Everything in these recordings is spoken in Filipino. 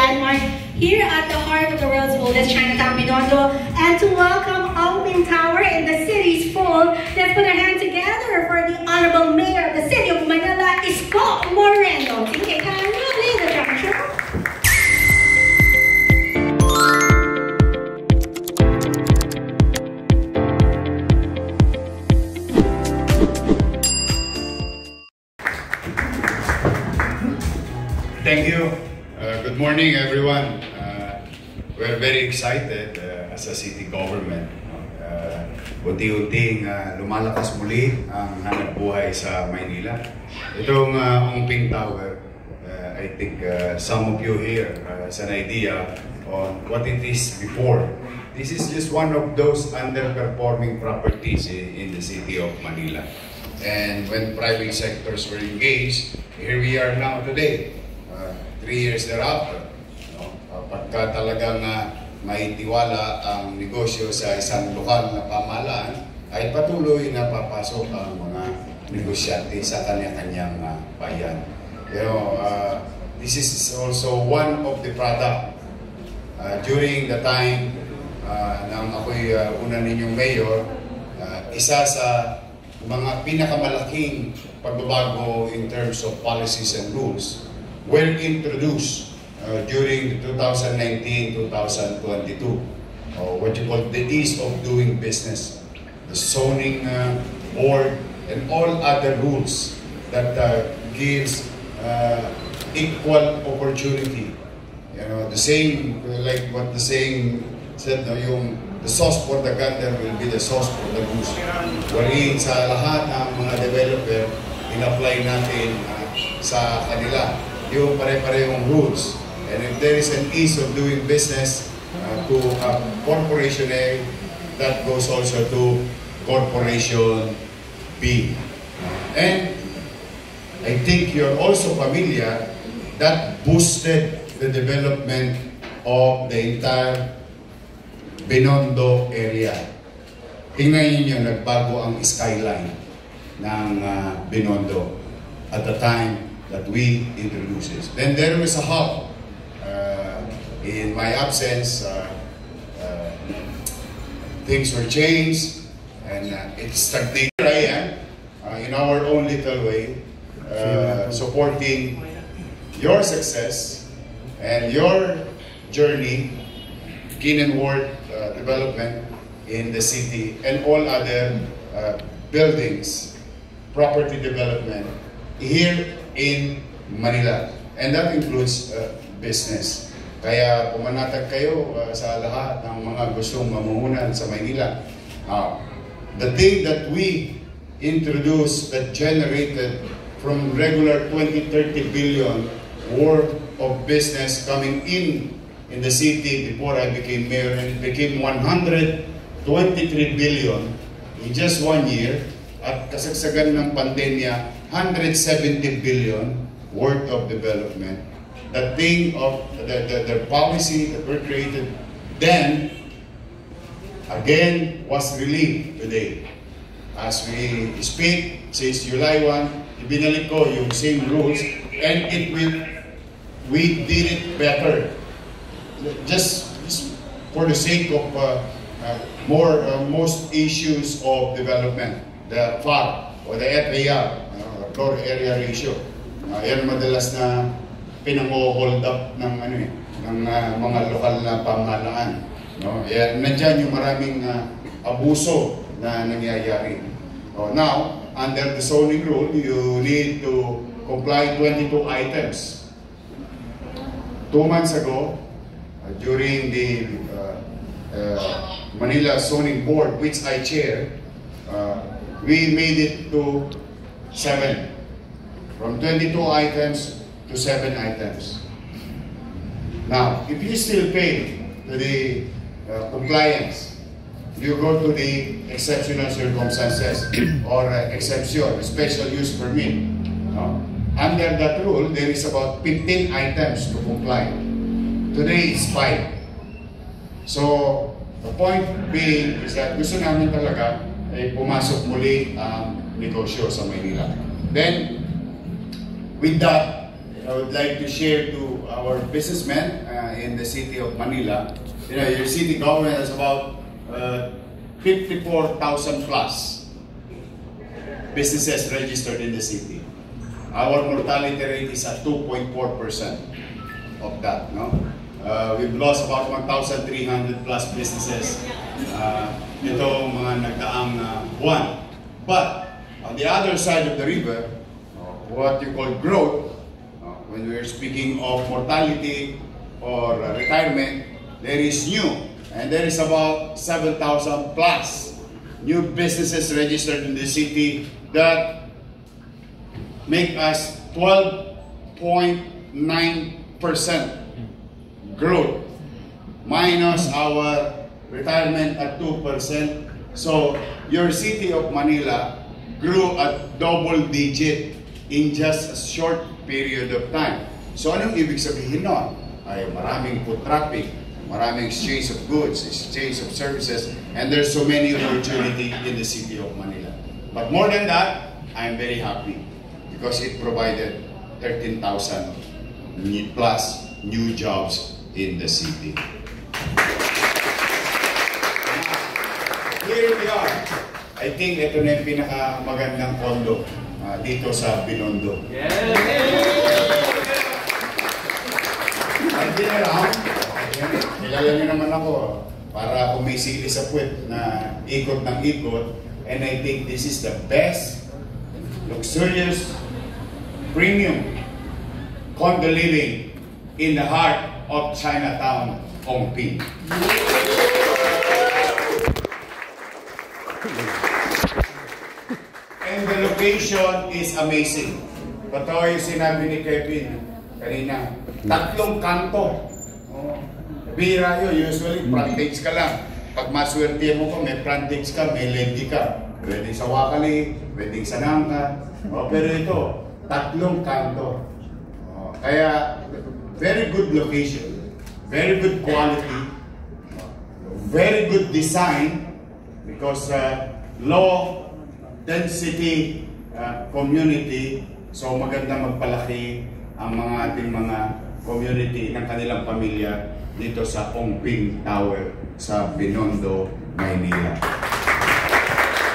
landmark here at the heart of the world's oldest Chinatown, Binondo. And to welcome Ongping Tower in the city's fold, let's put our hands together for the Honorable Mayor of the City of Manila, Isko Moreno. Can you lead the junction? Thank you. Good morning, everyone. We're very excited as a city government. Unti-unting lumalakas muli ang hanap buhay sa Maynila. Itong Ongping Tower, I think some of you here has an idea on what it is before. This is just one of those underperforming properties in the city of Manila. And when private sectors were engaged, here we are now today. 3 years thereafter, pagka talagang maitiwala ang negosyo sa isang lokal na pamahalaan, ay patuloy na papasok ang mga negosyante sa kanya-kanyang bayan. This is also one of the product during the time nang ako'y una ninyong mayor, isa sa mga pinakamalaking pagbabago in terms of policies and rules were introduced during 2019-2022, what you call the ease of doing business, the zoning board, and all other rules that gives equal opportunity. The same, like what the saying said, the sauce for the gander will be the sauce for the goose. Wherein sa lahat ng mga developer, in-apply natin sa kanila yung pare-parehong rules. And if there is an ease of doing business to Corporation A, that goes also to Corporation B. And I think you're also familiar that boosted the development of the entire Binondo area. Tingnan niyo, nagbago ang skyline ng Binondo at the time that we introduced it. Then there was a hub. In my absence, things were changed and it stagnated. I am, in our own little way, supporting your success and your journey, Kinenward development in the city and all other buildings, property development here in Manila, and that includes business. Kaya pumanatag kayo sa lahat ng mga gustong mamuhunan sa Maynila. The thing that we introduced that generated from regular 20-30 billion worth of business coming in the city before I became mayor, and it became 123 billion in just 1 year, at kasagsagan ng pandemya, 170 billion worth of development. The thing of the policy that were created then again was relieved today. As we speak, since July 1, ibinalik ko yung same rules, and we did it better. Just for the sake of most issues of development, the FAR or the FAR, floor area ratio. Yan madalas na pinang-hold up ng mga lokal na pamahalaan. Nandiyan yung maraming abuso na nangyayari. Now, under the zoning rule, you need to comply 22 items. 2 months ago, during the Manila Zoning Board, which I chair, we made it to 7. From 22 items to 7 items. Now, if you still fail to the compliance, you go to the exceptional circumstances or exception, special use permit. Under that rule, there is about 15 items to comply. Today is 5. So, the point being is that gusto namin talaga ay pumasok muli ang negosyo sa Maynila. Then, with that, I would like to share to to our businessmen in the city of Manila. You know, your city government has about 54,000 plus businesses registered in the city. Our mortality rate is at 2.4% of that. No, we've lost about 1,300 plus businesses itong mga nagdaang buwan. But on the other side of the river, what you call growth, when we're speaking of mortality or retirement, there is new, and there is about 7,000 plus new businesses registered in the city that make us 12.9% growth minus our retirement at 2%. So your city of Manila grew at double digit in just a short period of time. So anong ibig sabihin nun? Ay maraming foot traffic, maraming exchange of goods, exchange of services, and there's so many opportunity in the city of Manila. But more than that, I'm very happy because it provided 13,000 plus new jobs in the city. Here we are. I think ito na yung pinakamagandang kondo dito sa Binondo. I've been around. Kilala niyo naman ako para kumisili sa puwet na ikot ng ikot. And I think this is the best, luxurious, premium condo living in the heart of Chinatown, Ongping. And the location is amazing. Totoo yung sinabi ni Kevin kanina. 3 kanto. Bira yun. Usually, frontage ka lang. Pag maswerte mo ko, may frontage ka, may lady ka. Pwede sa Wakali, pwede sa Nangka. Pero ito, 3 kanto. Kaya, very good location. Very good quality. Very good design. Because low density community, so maganda magpalaki ang mga ating mga community ng kanilang pamilya dito sa Ongping Tower sa Binondo, Maynila.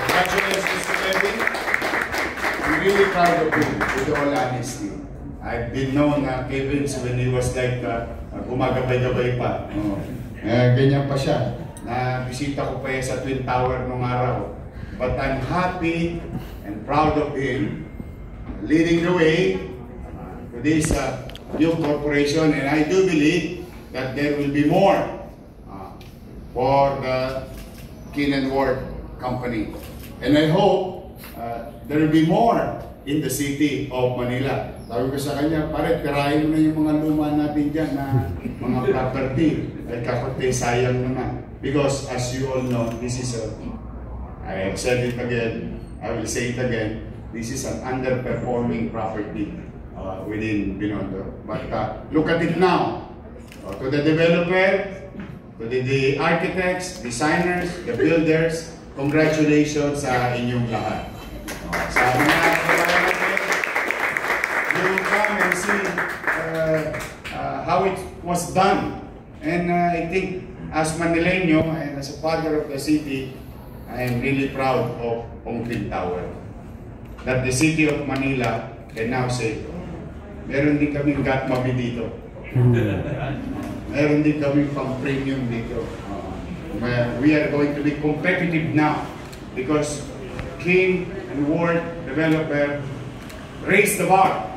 Congratulations, Mr. Kevin. I'm really proud of you, with all honesty. I've been known Kevin when he was like gumagabay-gabay pa. Ganyan pa siya. Bisita ko pa yan sa Twin Tower nung araw. But I'm happy and proud of him leading the way to this new corporation, and I do believe that there will be more for the Kin & Ward company. And I hope there will be more in the city of Manila. Sabi ko sa kanya, pare, tirahin mo na yung mga luma natin dyan na mga property. Ay kapatid, sayang naman. Because as you all know, this is I have said it again, I will say it again, this is an underperforming property within Binondo. But look at it now. To the developer, to the architects, designers, the builders, congratulations sa inyong lahat. Sa mga you will come and see how it was done. And I think as Manileño and as a father of the city, I am really proud of Ongping Tower. That the city of Manila can now say, meron din kaming gatmabi dito. Meron din kaming pang premium dito. We are going to be competitive now because Kin & Ward developer raised the bar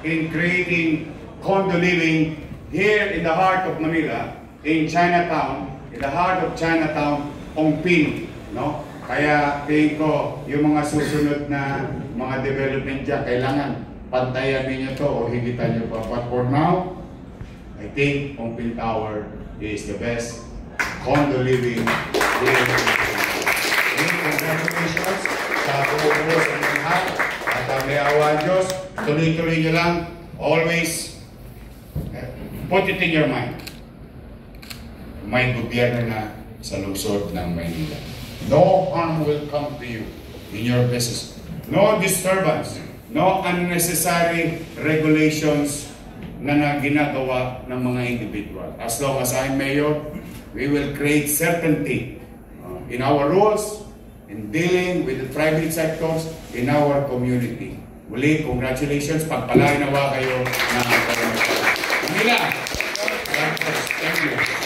in creating condo living here in the heart of Manila, in Chinatown, in the heart of Chinatown, Ongping. No? Kaya tingin ko, yung mga susunod na mga development dyan, kailangan pantayan ninyo to o higitan nyo pa. But for now, I think Ongping Tower is the best condo living here. Congratulations sa buo-buo sa mga lahat. At ang may awa Diyos, tuloy-tuloy nyo lang. Always put it in your mind. May gobyerno na sa lungsod ng Maynila. No harm will come to you in your business. No disturbance. No unnecessary regulations na ginagawa ng mga individual. As long as I'm mayor, we will create certainty in our rules, in dealing with the private sectors, in our community. Muli, congratulations. Pagpalain nawa kayo ng Manila. Thank you.